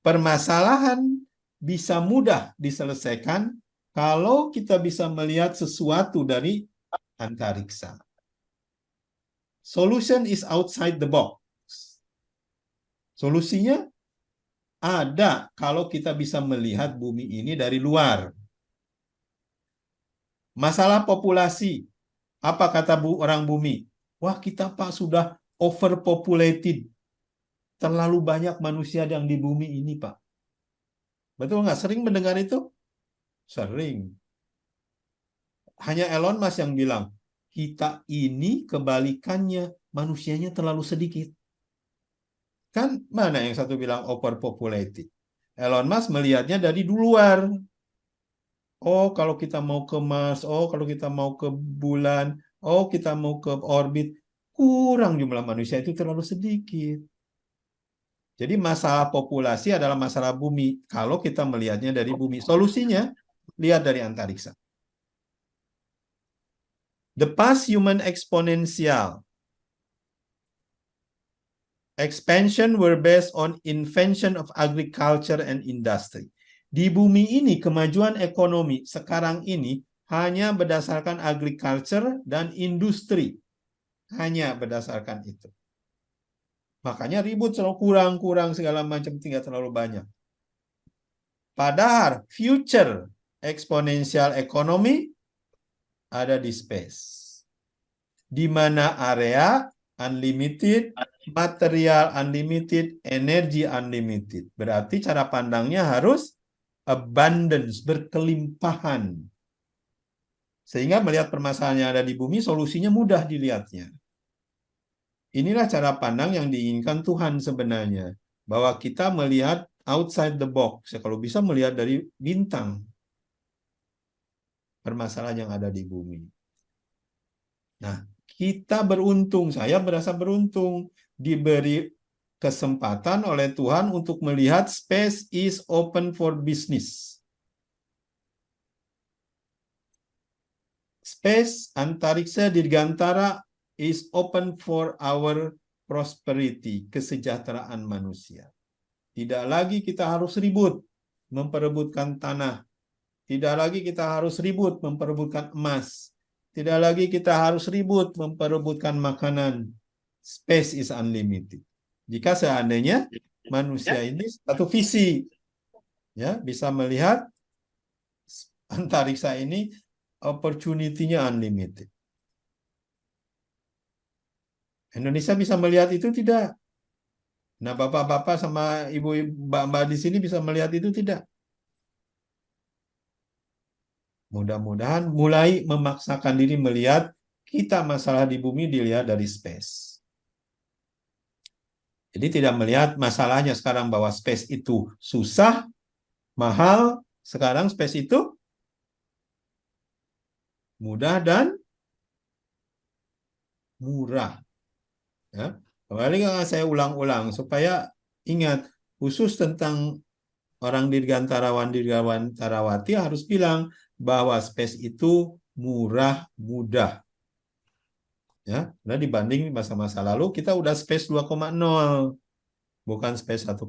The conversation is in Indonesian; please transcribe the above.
permasalahan bisa mudah diselesaikan kalau kita bisa melihat sesuatu dari antariksa. Solution is outside the box. Solusinya ada kalau kita bisa melihat bumi ini dari luar. Masalah populasi. Apa kata orang bumi? Wah, kita Pak sudah overpopulated. Terlalu banyak manusia yang di bumi ini, Pak. Betul nggak? Sering mendengar itu? Sering. Hanya Elon Musk yang bilang, kita ini kebalikannya, manusianya terlalu sedikit. Kan mana yang satu bilang overpopulated? Elon Musk melihatnya dari luar. Oh, kalau kita mau ke Mars, oh, kalau kita mau ke bulan, oh, kita mau ke orbit, kurang jumlah manusia itu terlalu sedikit. Jadi masalah populasi adalah masalah bumi. Kalau kita melihatnya dari bumi, solusinya lihat dari antariksa. The past human exponential expansion were based on invention of agriculture and industry. Di bumi ini kemajuan ekonomi sekarang ini hanya berdasarkan agriculture dan industri. Hanya berdasarkan itu. Makanya ribut selalu kurang-kurang segala macam, tinggal terlalu banyak. Padahal future exponential economy ada di space. Di mana area unlimited, material unlimited, energi unlimited. Berarti cara pandangnya harus abundance, berkelimpahan. Sehingga melihat permasalahan yang ada di bumi, solusinya mudah dilihatnya. Inilah cara pandang yang diinginkan Tuhan sebenarnya. Bahwa kita melihat outside the box. Kalau bisa melihat dari bintang. Permasalahan yang ada di bumi. Nah, kita beruntung, saya merasa beruntung. Diberi kesempatan oleh Tuhan untuk melihat space is open for business. Space, antariksa, dirgantara is open for our prosperity, kesejahteraan manusia. Tidak lagi kita harus ribut memperebutkan tanah. Tidak lagi kita harus ribut memperebutkan emas. Tidak lagi kita harus ribut memperebutkan makanan. Space is unlimited. Jika seandainya manusia ini satu visi, ya, bisa melihat antariksa ini opportunity-nya unlimited. Indonesia bisa melihat itu tidak? Nah, bapak-bapak sama ibu mbak-mbak di sini bisa melihat itu tidak? Mudah-mudahan mulai memaksakan diri melihat kita masalah di bumi dilihat dari space. Jadi tidak melihat masalahnya sekarang bahwa space itu susah, mahal. Sekarang space itu mudah dan murah. Ya. Kembali saya ulang-ulang supaya ingat khusus tentang orang dirgantarawan dirgantarawati harus bilang bahwa space itu murah mudah. Ya, nah dibanding masa-masa lalu kita udah space 2,0 bukan space 1,0.